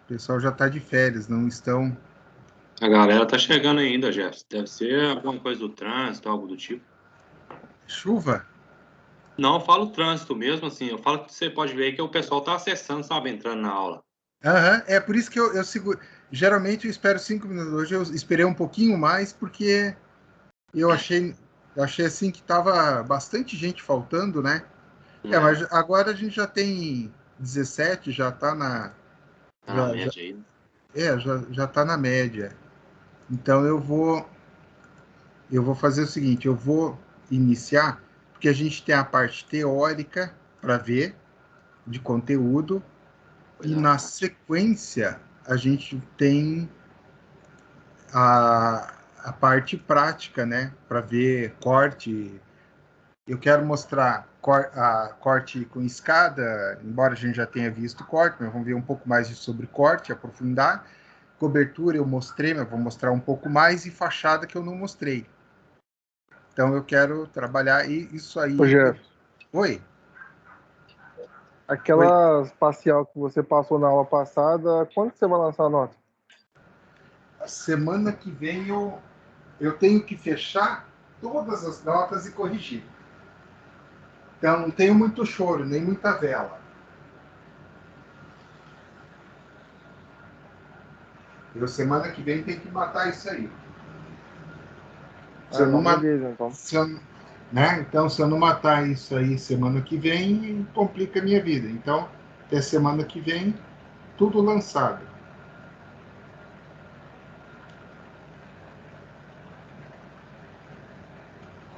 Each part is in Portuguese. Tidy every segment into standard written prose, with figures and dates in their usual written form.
pessoal já está de férias, não estão... A galera tá chegando ainda, Jefferson. Deve ser alguma coisa do trânsito, algo do tipo. Chuva? Não, eu falo trânsito mesmo, assim. Eu falo que você pode ver que o pessoal tá acessando, sabe, entrando na aula. Aham, é por isso que eu seguro. Geralmente eu espero 5 minutos. Hoje eu esperei um pouquinho mais, porque eu achei assim que tava bastante gente faltando, né? É, Mas agora a gente já tem 17, já tá na. tá na Já, média aí. já tá na média. Então eu vou fazer o seguinte, eu vou iniciar, porque a gente tem a parte teórica para ver, de conteúdo, Foi e da na prática. sequência a gente tem a parte prática, né? Para ver corte. Eu quero mostrar a corte com escada, embora a gente já tenha visto corte, mas vamos ver um pouco mais sobre corte, aprofundar. Cobertura eu mostrei, mas vou mostrar um pouco mais, e fachada que eu não mostrei. Então eu quero trabalhar isso Ô, aí. Jeff, Oi, oi. aquela parcial que você passou na aula passada, quando que você vai lançar a nota? Semana que vem eu tenho que fechar todas as notas e corrigir. Então não tenho muito choro, nem muita vela. Eu semana que vem tenho que matar isso aí. Se Ah, eu não não, matar, beleza, então. né? Então, se eu não matar isso aí semana que vem, complica a minha vida. Então, até semana que vem, tudo lançado.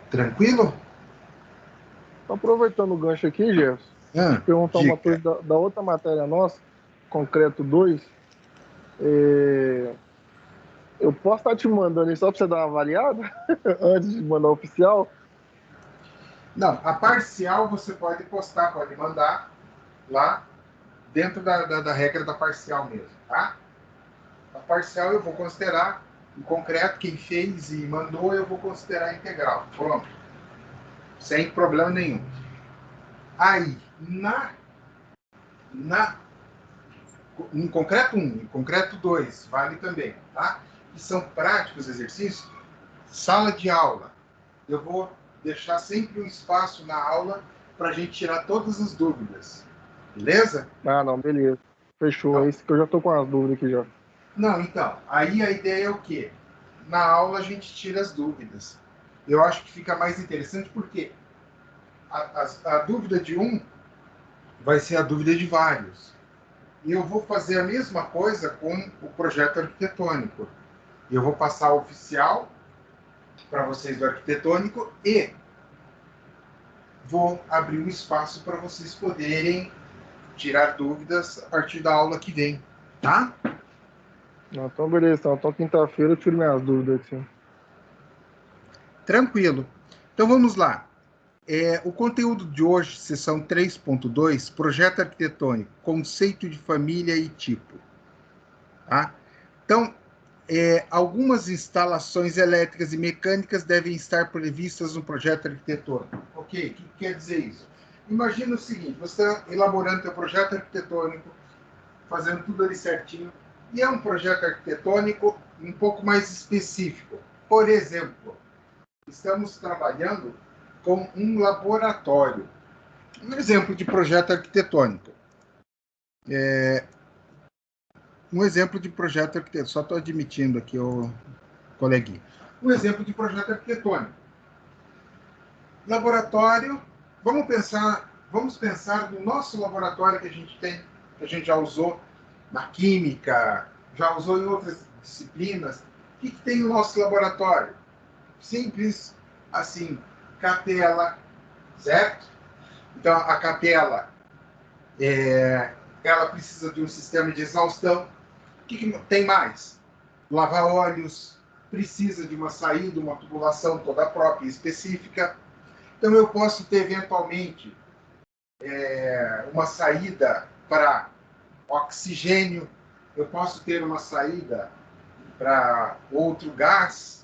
Tranquilo? Aproveitando o gancho aqui, Jeff, te Ah, perguntar uma dica. coisa da outra matéria nossa, concreto 2. Eu posso estar te mandando aí só para você dar uma avaliada antes de mandar o oficial? Não, a parcial você pode postar, pode mandar lá dentro da regra da parcial mesmo, tá? A parcial eu vou considerar em concreto, quem fez e mandou, eu vou considerar integral. Pronto. Sem problema nenhum. Aí, na em concreto 1, em concreto 2, vale também, tá? Que são práticos exercícios, sala de aula. Eu vou deixar sempre um espaço na aula para a gente tirar todas as dúvidas. Beleza? Ah, não, beleza. Fechou. É Então, isso que eu já tô com as dúvidas aqui já. não, então, aí a ideia é o quê? Na aula a gente tira as dúvidas. Eu acho que fica mais interessante porque a dúvida de um vai ser a dúvida de vários. E eu vou fazer a mesma coisa com o projeto arquitetônico. Eu vou passar o oficial para vocês do arquitetônico e vou abrir um espaço para vocês poderem tirar dúvidas a partir da aula que vem, tá? Não, então beleza. Então quinta-feira eu tiro minhas dúvidas aqui. Tranquilo. Então vamos lá. O conteúdo de hoje, sessão 3.2, projeto arquitetônico, conceito de família e tipo. Tá? Então, algumas instalações elétricas e mecânicas devem estar previstas no projeto arquitetônico. Ok, o que quer dizer isso? Imagina o seguinte, você está elaborando seu projeto arquitetônico, fazendo tudo ali certinho, e é um projeto arquitetônico um pouco mais específico. Por exemplo, estamos trabalhando com um laboratório. Um exemplo de projeto arquitetônico. Um exemplo de projeto arquitetônico. Só estou admitindo aqui, o coleguinha. Um exemplo de projeto arquitetônico. Laboratório, vamos pensar no nosso laboratório que a gente tem, que a gente já usou na química, já usou em outras disciplinas. O que tem no nosso laboratório? Simples, assim, capela, certo? Então, a capela, ela precisa de um sistema de exaustão. O que tem mais? Lavar óleos, precisa de uma saída, uma tubulação toda própria e específica. Então, eu posso ter, eventualmente, uma saída para oxigênio, eu posso ter uma saída para outro gás.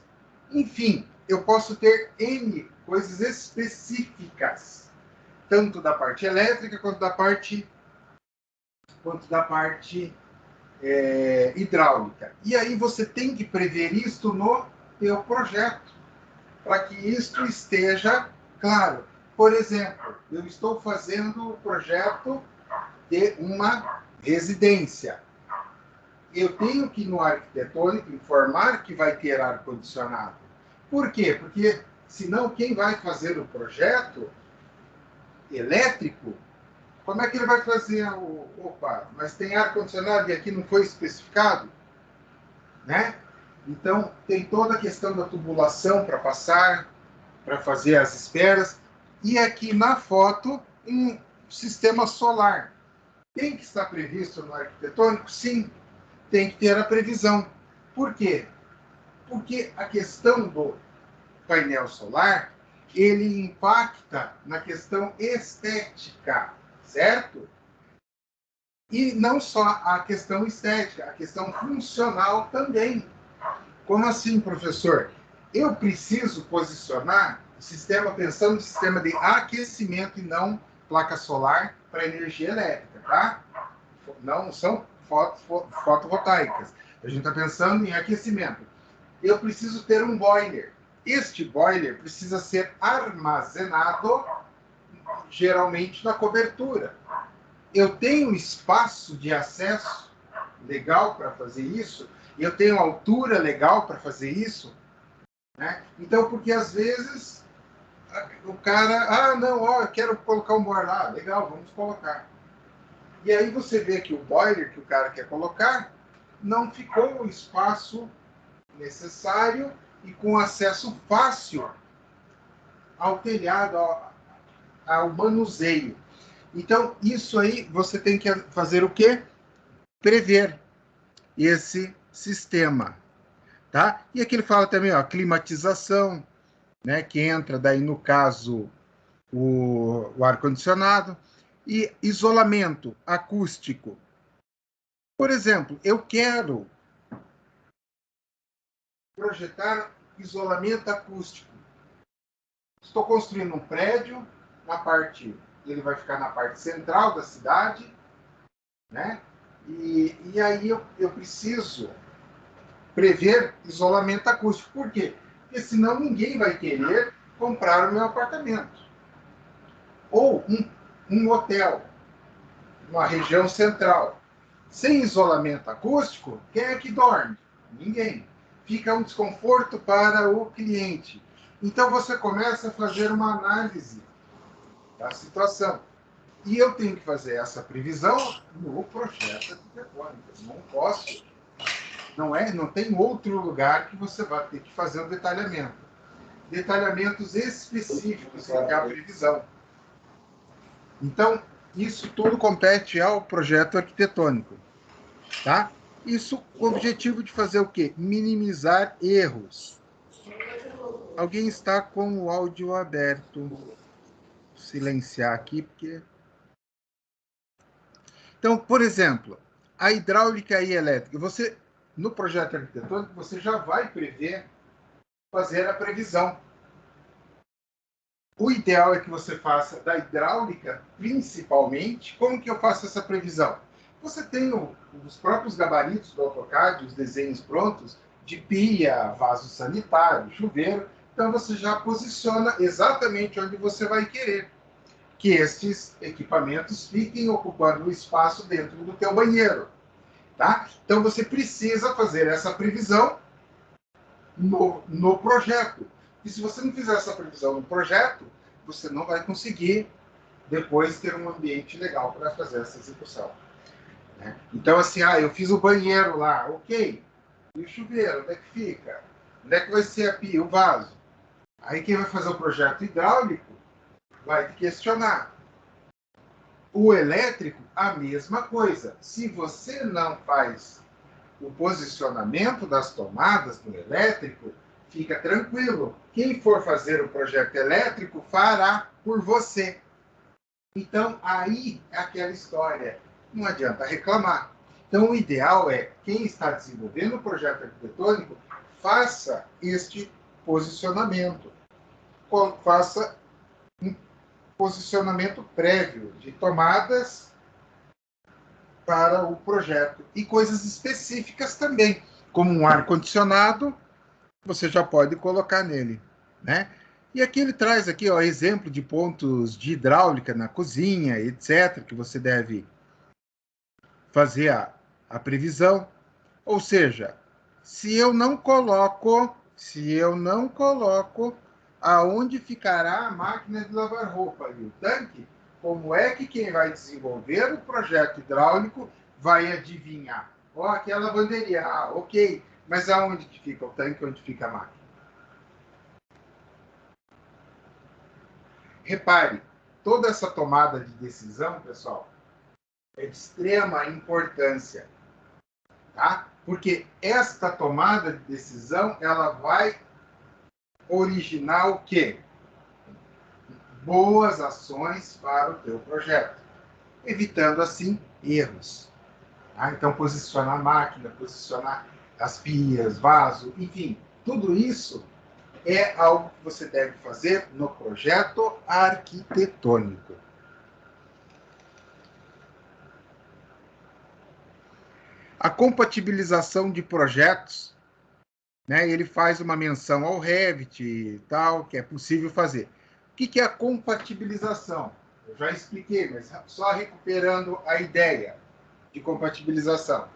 Enfim, eu posso ter N coisas específicas, tanto da parte elétrica quanto da parte hidráulica. E aí você tem que prever isto no teu projeto, para que isto esteja claro. Por exemplo, eu estou fazendo o projeto de uma residência. Eu tenho que, no arquitetônico, informar que vai ter ar-condicionado. Por quê? Porque, senão, quem vai fazer o projeto elétrico, como é que ele vai fazer opa, mas tem ar-condicionado e aqui não foi especificado? Né? Então, tem toda a questão da tubulação para passar, para fazer as esperas. E aqui na foto, um sistema solar. Tem que estar previsto no arquitetônico? Sim, tem que ter a previsão. Por quê? Porque a questão do painel solar, ele impacta na questão estética, certo? E não só a questão estética, a questão funcional também. Como assim, professor? Eu preciso posicionar o sistema, pensando no sistema de aquecimento e não placa solar para energia elétrica, tá? Não são fotovoltaicas. A gente está pensando em aquecimento. Eu preciso ter um boiler. Este boiler precisa ser armazenado, geralmente, na cobertura. Eu tenho espaço de acesso legal para fazer isso? Eu tenho altura legal para fazer isso? Né? Então, porque às vezes o cara, não, eu quero colocar um boiler lá, legal, vamos colocar. E aí você vê que o boiler que o cara quer colocar não ficou o espaço necessário e com acesso fácil ao telhado, ao manuseio. Então, isso aí você tem que fazer o quê? Prever esse sistema. Tá? E aqui ele fala também, ó, climatização, né, que entra daí, no caso, o ar-condicionado, e isolamento acústico. Por exemplo, eu quero projetar isolamento acústico. Estou construindo um prédio, ele vai ficar na parte central da cidade, né? E aí eu preciso prever isolamento acústico. Por quê? Porque senão ninguém vai querer comprar o meu apartamento. Ou um hotel, uma região central. Sem isolamento acústico, quem é que dorme? Ninguém. Fica um desconforto para o cliente. Então você começa a fazer uma análise da situação. E eu tenho que fazer essa previsão no projeto arquitetônico. Não posso. Não tem outro lugar que você vai ter que fazer o detalhamento. Detalhamentos específicos, que é a previsão. Então, isso tudo compete ao projeto arquitetônico. Tá? Isso com o objetivo de fazer o quê? Minimizar erros. Alguém está com o áudio aberto. Vou silenciar aqui, porque... Então, por exemplo, a hidráulica e elétrica. Você, no projeto arquitetônico, você já vai fazer a previsão. O ideal é que você faça da hidráulica, principalmente. Como que eu faço essa previsão? Você tem os próprios gabaritos do AutoCAD, os desenhos prontos, de pia, vaso sanitário, chuveiro. Então, você já posiciona exatamente onde você vai querer que estes equipamentos fiquem ocupando o espaço dentro do teu banheiro. Tá? Então, você precisa fazer essa previsão no projeto. E se você não fizer essa previsão no projeto, você não vai conseguir depois ter um ambiente legal para fazer essa execução. Né? Então, assim, eu fiz o banheiro lá, ok. E o chuveiro, onde é que fica? Onde é que vai ser a pia, o vaso? Aí quem vai fazer o projeto hidráulico vai te questionar. O elétrico, a mesma coisa. Se você não faz o posicionamento das tomadas do elétrico, fica tranquilo. Quem for fazer o projeto elétrico fará por você. Então, aí é aquela história. Não adianta reclamar. Então, o ideal é, quem está desenvolvendo o projeto arquitetônico, faça este posicionamento. Faça um posicionamento prévio de tomadas para o projeto. E coisas específicas também, como um ar-condicionado, você já pode colocar nele, né? E aqui ele traz aqui, ó, exemplo de pontos de hidráulica na cozinha, etc., que você deve fazer a previsão. Ou seja, se eu não coloco aonde ficará a máquina de lavar roupa e o tanque, como é que quem vai desenvolver o projeto hidráulico vai adivinhar? Ó, aqui é a lavanderia, ok, mas aonde que fica o tanque, onde fica a máquina? Repare, toda essa tomada de decisão, pessoal, é de extrema importância, tá? Porque esta tomada de decisão, ela vai originar o quê? Boas ações para o teu projeto, evitando, assim, erros. Tá? Então, posicionar a máquina, posicionar as pias, vaso, enfim, tudo isso é algo que você deve fazer no projeto arquitetônico. A compatibilização de projetos, né, ele faz uma menção ao Revit e tal, que é possível fazer. O que é a compatibilização? Eu já expliquei, mas só recuperando a ideia de compatibilização.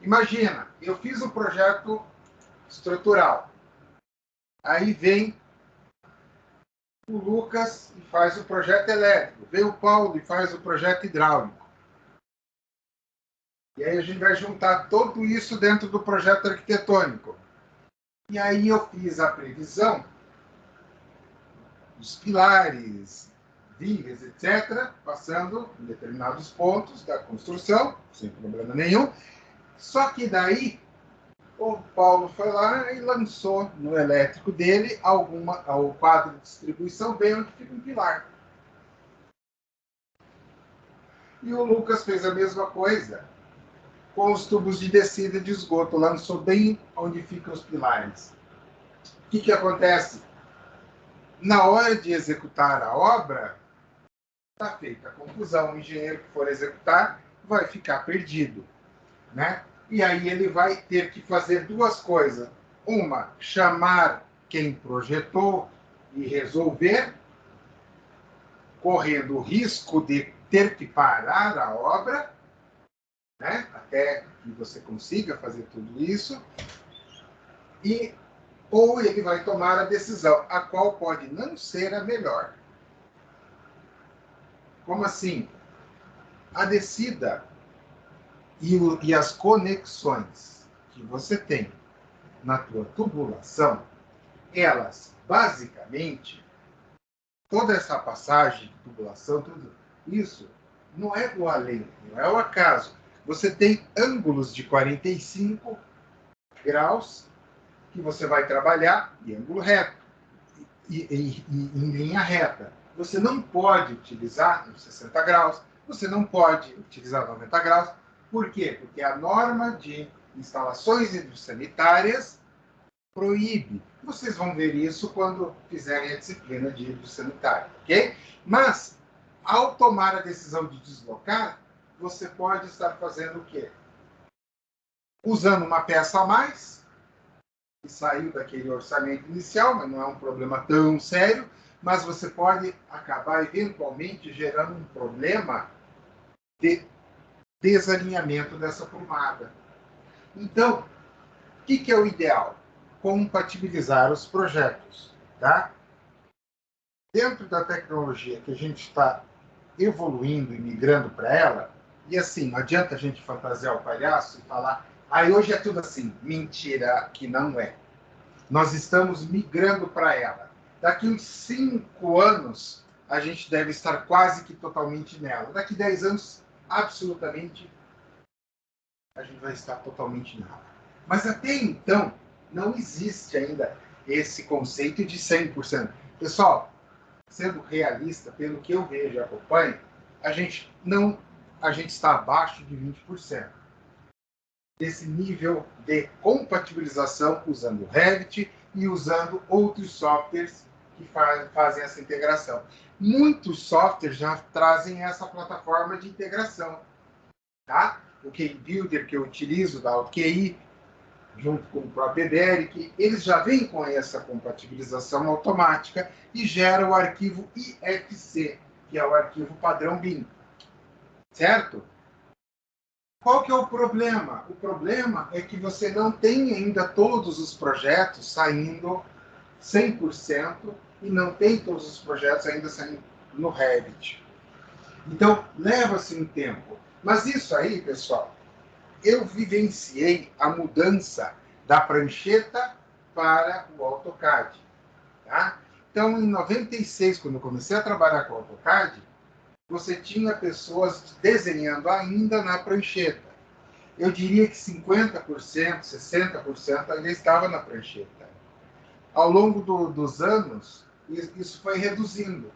Imagina, eu fiz o projeto estrutural. Aí vem o Lucas e faz o projeto elétrico. Vem o Paulo e faz o projeto hidráulico. E aí a gente vai juntar tudo isso dentro do projeto arquitetônico. E aí eu fiz a previsão dos pilares, vigas, etc., passando em determinados pontos da construção, sem problema nenhum. Só que daí o Paulo foi lá e lançou no elétrico dele o quadro de distribuição bem onde fica um pilar. E o Lucas fez a mesma coisa com os tubos de descida de esgoto, lançou bem onde ficam os pilares. O que acontece? Na hora de executar a obra, está feita a confusão. O engenheiro que for executar vai ficar perdido, né? E aí ele vai ter que fazer duas coisas. Uma, chamar quem projetou e resolver, correndo o risco de ter que parar a obra, né? Até que você consiga fazer tudo isso, ou ele vai tomar a decisão, a qual pode não ser a melhor. Como assim? A descida e as conexões que você tem na tua tubulação, elas, basicamente, toda essa passagem de tubulação, tudo isso, não é do além, não é o acaso. Você tem ângulos de 45 graus que você vai trabalhar em ângulo reto e em linha reta. Você não pode utilizar 60 graus, você não pode utilizar 90 graus. Por quê? Porque a norma de instalações hidrossanitárias proíbe. Vocês vão ver isso quando fizerem a disciplina de hidrossanitária, ok? Mas, ao tomar a decisão de deslocar, você pode estar fazendo o quê? Usando uma peça a mais, que saiu daquele orçamento inicial, mas não é um problema tão sério, mas você pode acabar eventualmente gerando um problema de desalinhamento dessa tomada. Então, o que é o ideal? Compatibilizar os projetos, tá? Dentro da tecnologia que a gente está evoluindo e migrando para ela, e assim, não adianta a gente fantasiar o palhaço e falar, hoje é tudo assim. Mentira, que não é. Nós estamos migrando para ela. Daqui uns 5 anos, a gente deve estar quase que totalmente nela. Daqui 10 anos, absolutamente, a gente vai estar totalmente nela. Mas até então, não existe ainda esse conceito de 100%. Pessoal, sendo realista, pelo que eu vejo e acompanho, a gente está abaixo de 20% desse nível de compatibilização usando o Revit e usando outros softwares que fazem essa integração. Muitos softwares já trazem essa plataforma de integração, tá? o QI Builder que eu utilizo, da AutoQI, junto com o próprio EDERIC, eles já vêm com essa compatibilização automática e gera o arquivo IFC, que é o arquivo padrão BIM. Certo? Qual que é o problema? O problema é que você não tem ainda todos os projetos saindo 100% e não tem todos os projetos ainda saindo no Revit. Então, leva-se um tempo. Mas isso aí, pessoal, eu vivenciei a mudança da prancheta para o AutoCAD. Tá? Então, em 96, quando eu comecei a trabalhar com o AutoCAD, você tinha pessoas desenhando ainda na prancheta. Eu diria que 50%, 60% ainda estava na prancheta. Ao longo dos anos, isso foi reduzindo.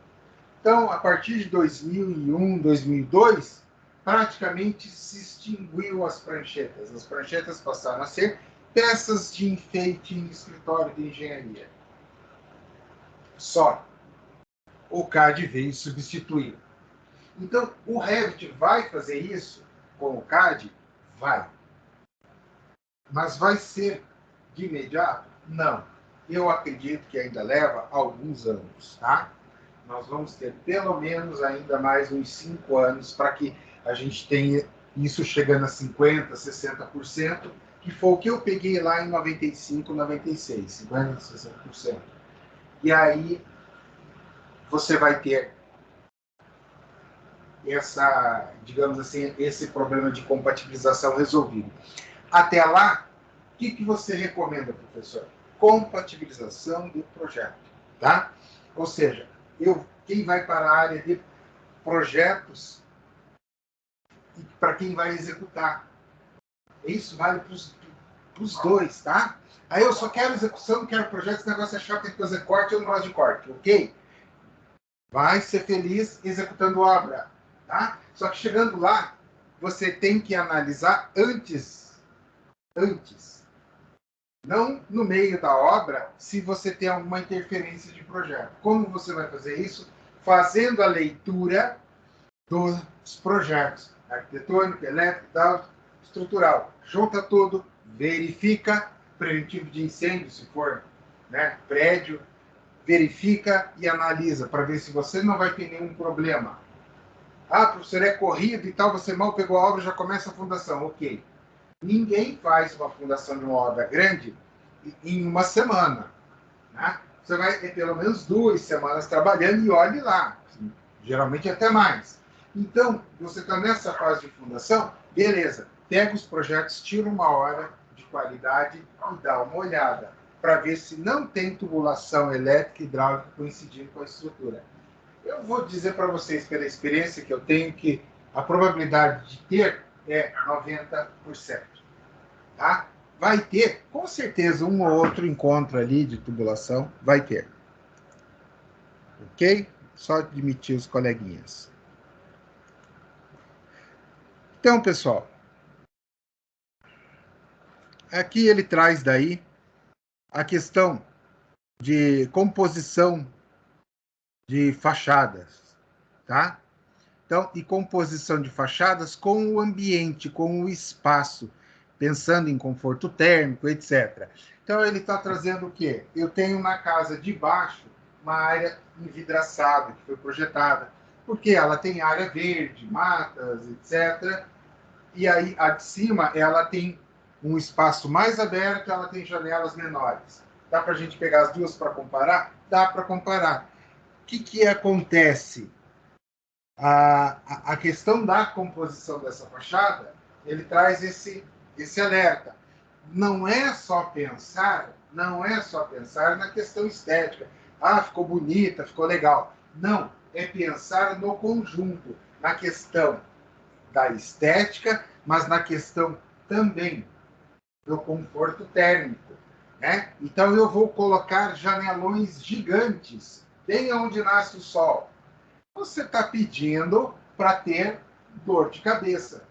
Então, a partir de 2001, 2002, praticamente se extinguiu as pranchetas. As pranchetas passaram a ser peças de enfeite em escritório de engenharia. Só. O CAD veio substituir. Então, o Revit vai fazer isso com o CAD? Vai. Mas vai ser de imediato? Não. Eu acredito que ainda leva alguns anos, tá? Nós vamos ter pelo menos ainda mais uns 5 anos para que a gente tenha isso chegando a 50%, 60%, que foi o que eu peguei lá em 95, 96, 50%, 60%. E aí você vai ter essa, digamos assim, esse problema de compatibilização resolvido. Até lá, o que você recomenda, professor? Compatibilização do projeto, tá? Ou seja, quem vai para a área de projetos e para quem vai executar. Isso vale para os dois, tá? Aí eu só quero execução, não quero projeto, esse negócio é chato, tem que fazer corte, eu não gosto de corte, ok? Vai ser feliz executando obra, tá? Só que chegando lá, você tem que analisar antes. Não no meio da obra, se você tem alguma interferência de projeto. Como você vai fazer isso? Fazendo a leitura dos projetos, arquitetônico, elétrico, estrutural. Junta tudo, verifica, preventivo de incêndio, se for, né, prédio, verifica e analisa para ver se você não vai ter nenhum problema. Ah, professor, é corrido e tal, você mal pegou a obra, já começa a fundação. Ok. Ninguém faz uma fundação de uma obra grande em uma semana. Né? Você vai ter pelo menos 2 semanas trabalhando e olhe lá. Geralmente até mais. Então, você está nessa fase de fundação, beleza. Pega os projetos, tira uma hora de qualidade e dá uma olhada para ver se não tem tubulação elétrica e hidráulica coincidindo com a estrutura. Eu vou dizer para vocês, pela experiência que eu tenho, que a probabilidade de ter é 90%. Tá? Vai ter, com certeza, um ou outro encontro ali de tubulação, vai ter. Ok? Só admitir os coleguinhas. Então, pessoal, aqui ele traz daí a questão de composição de fachadas, tá? Então, e composição de fachadas com o ambiente, com o espaço, pensando em conforto térmico, etc. Então, ele está trazendo o quê? Eu tenho na casa de baixo uma área envidraçada que foi projetada, porque ela tem área verde, matas, etc. E aí, a de cima, ela tem um espaço mais aberto, ela tem janelas menores. Dá para a gente pegar as duas para comparar? Dá para comparar. O que acontece? A questão da composição dessa fachada, ele traz esse alerta. Não é só pensar na questão estética. Ah, ficou bonita, ficou legal. Não, é pensar no conjunto, na questão da estética, mas na questão também do conforto térmico. Né? Então, eu vou colocar janelões gigantes, bem onde nasce o sol. Você está pedindo para ter dor de cabeça.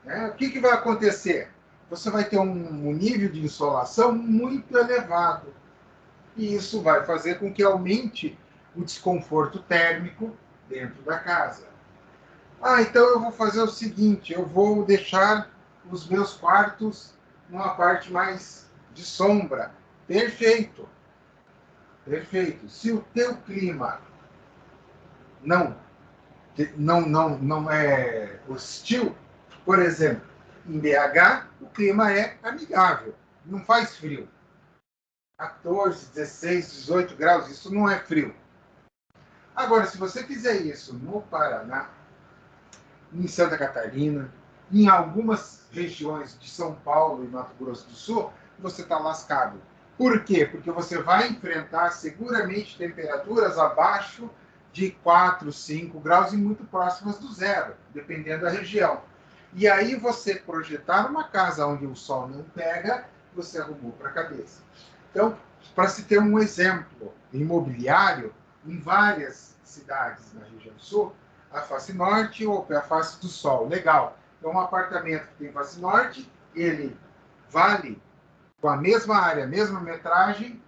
Né? O que vai acontecer? Você vai ter um nível de insolação muito elevado. E isso vai fazer com que aumente o desconforto térmico dentro da casa. Ah, então eu vou fazer o seguinte, eu vou deixar os meus quartos numa parte mais de sombra. Perfeito, perfeito. Se o teu clima não, não é hostil, por exemplo, em BH, o clima é amigável, não faz frio. 14, 16, 18 graus, isso não é frio. Agora, se você fizer isso no Paraná, em Santa Catarina, em algumas regiões de São Paulo e Mato Grosso do Sul, você está lascado. Por quê? Porque você vai enfrentar seguramente temperaturas abaixo de 4, 5 graus e muito próximas do zero, dependendo da região. E aí você projetar uma casa onde o sol não pega, você arrumou para a cabeça. Então, para se ter um exemplo imobiliário, em várias cidades na região sul, a face norte ou a face do sol. Legal. Então, um apartamento que tem face norte, ele vale com a mesma área, a mesma metragem,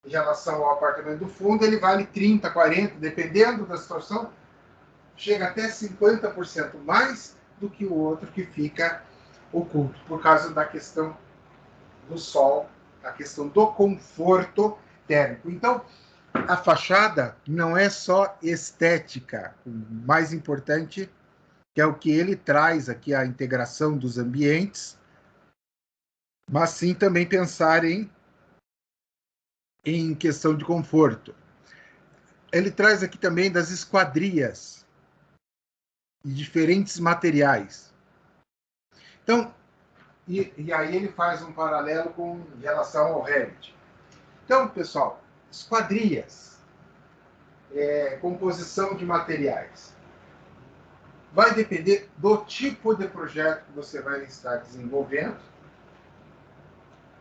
em relação ao apartamento do fundo, ele vale 30, 40, dependendo da situação, chega até 50% mais do que o outro que fica oculto, por causa da questão do sol, a questão do conforto térmico. Então, a fachada não é só estética, o mais importante que é o que ele traz aqui, a integração dos ambientes, mas sim também pensar em questão de conforto. Ele traz aqui também das esquadrias e diferentes materiais. Então, e aí ele faz um paralelo com relação ao Revit. Então, pessoal, esquadrias, composição de materiais. Vai depender do tipo de projeto que você vai estar desenvolvendo,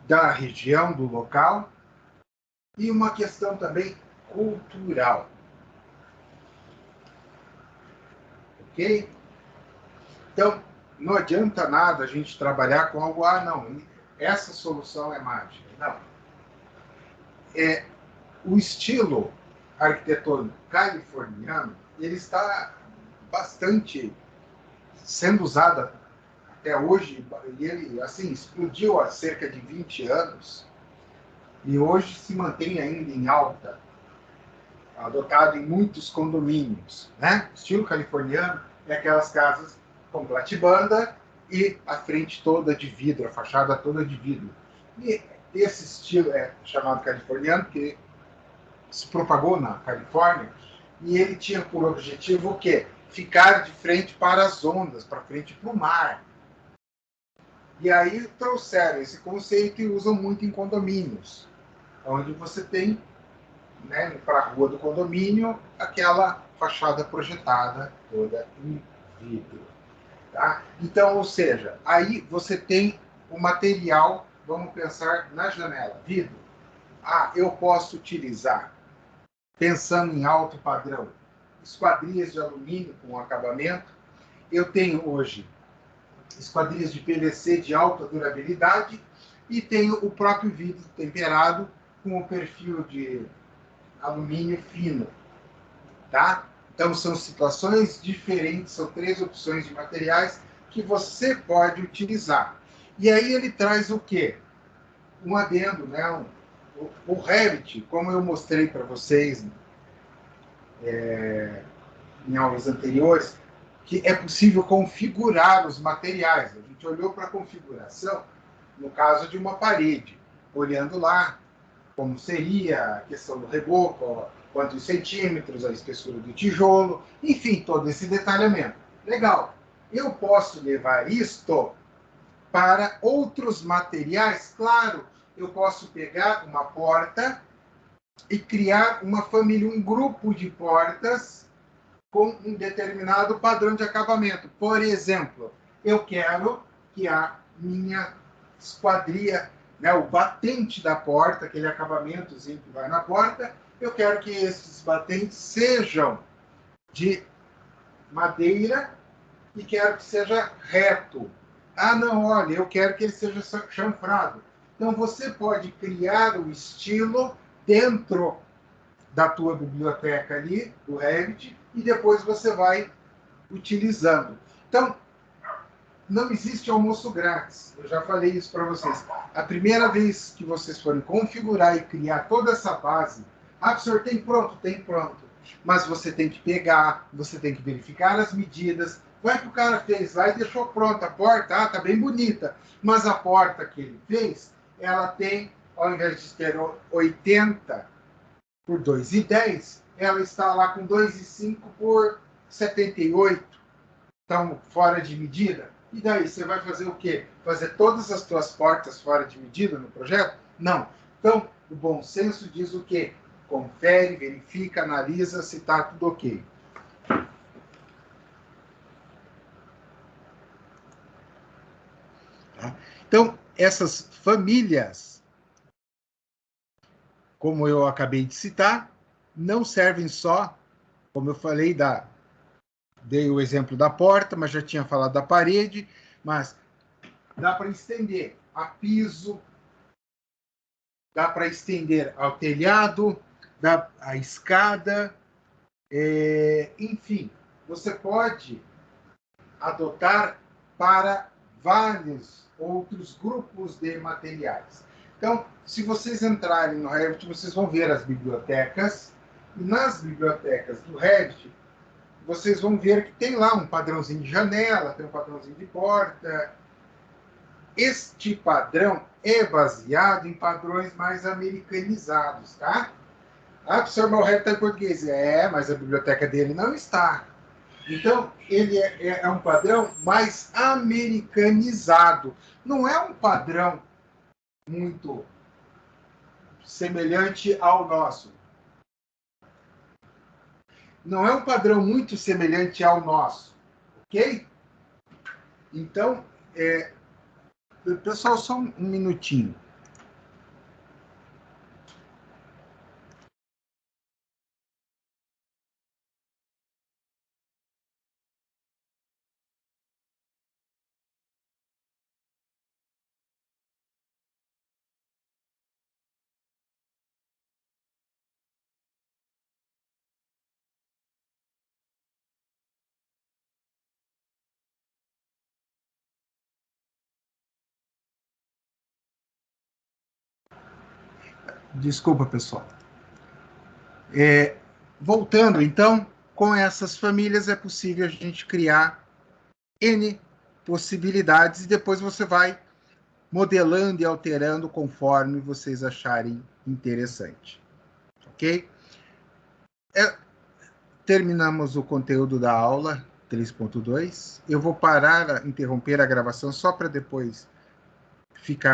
da região, do local, e uma questão também cultural. Ok? Então, não adianta nada a gente trabalhar com algo, não, essa solução é mágica. Não. O estilo arquitetônico californiano, ele está bastante sendo usado até hoje, e ele, assim, explodiu há cerca de 20 anos, e hoje se mantém ainda em alta, adotado em muitos condomínios, né? O estilo californiano é aquelas casas com platibanda e a frente toda de vidro, a fachada toda de vidro. E esse estilo é chamado californiano porque se propagou na Califórnia e ele tinha por objetivo o quê? Ficar de frente para as ondas, para frente para o mar. E aí trouxeram esse conceito e usam muito em condomínios, onde você tem, né, para a rua do condomínio, aquela fachada projetada toda em vidro. Tá? Então, ou seja, aí você tem o material, vamos pensar na janela, vidro. Eu posso utilizar, pensando em alto padrão, esquadrias de alumínio com acabamento. Eu tenho hoje esquadrias de PVC de alta durabilidade e tenho o próprio vidro temperado com o perfil de alumínio fino, tá? Então são situações diferentes, são 3 opções de materiais que você pode utilizar. E aí ele traz o quê? Um adendo, né? O Revit, como eu mostrei para vocês em aulas anteriores, que é possível configurar os materiais. A gente olhou para a configuração, no caso de uma parede, olhando lá como seria a questão do reboco, quantos centímetros, a espessura do tijolo, enfim, todo esse detalhamento. Legal. Eu posso levar isto para outros materiais? Claro, eu posso pegar uma porta e criar uma família, um grupo de portas com um determinado padrão de acabamento. Por exemplo, eu quero que a minha esquadria, né, o batente da porta, aquele acabamentozinho que vai na porta, eu quero que esses batentes sejam de madeira e quero que seja reto. Não, olha, eu quero que ele seja chanfrado. Então, você pode criar o estilo dentro da tua biblioteca ali, do Revit, e depois você vai utilizando. Então, não existe almoço grátis. Eu já falei isso para vocês. A primeira vez que vocês forem configurar e criar toda essa base, professor, tem pronto? Tem pronto. Mas você tem que pegar, você tem que verificar as medidas. Vai que o cara fez lá e deixou pronta a porta. Tá bem bonita. Mas a porta que ele fez, ela tem, ao invés de ter 80 por 2,10, ela está lá com 2,5 por 78. Então, fora de medida. E daí, você vai fazer o quê? Fazer todas as suas portas fora de medida no projeto? Não. Então, o bom senso diz o quê? Confere, verifica, analisa se está tudo ok. Tá? Então, essas famílias, como eu acabei de citar, não servem só, como eu falei, dei o exemplo da porta, mas já tinha falado da parede, mas dá para estender a piso, dá para estender ao telhado, dá a escada, enfim, você pode adotar para vários outros grupos de materiais. Então, se vocês entrarem no Revit, vocês vão ver as bibliotecas, e nas bibliotecas do Revit, vocês vão ver que tem lá um padrãozinho de janela, tem um padrãozinho de porta. Este padrão é baseado em padrões mais americanizados, tá? Professor, meu Revit está em português. Mas a biblioteca dele não está. Então, ele é um padrão mais americanizado. Não é um padrão muito semelhante ao nosso. Não é um padrão muito semelhante ao nosso. Ok? Então, pessoal, só um minutinho. Desculpa, pessoal. Voltando, então, com essas famílias é possível a gente criar N possibilidades e depois você vai modelando e alterando conforme vocês acharem interessante. Ok? Terminamos o conteúdo da aula 3.2. Eu vou interromper a gravação só para depois ficar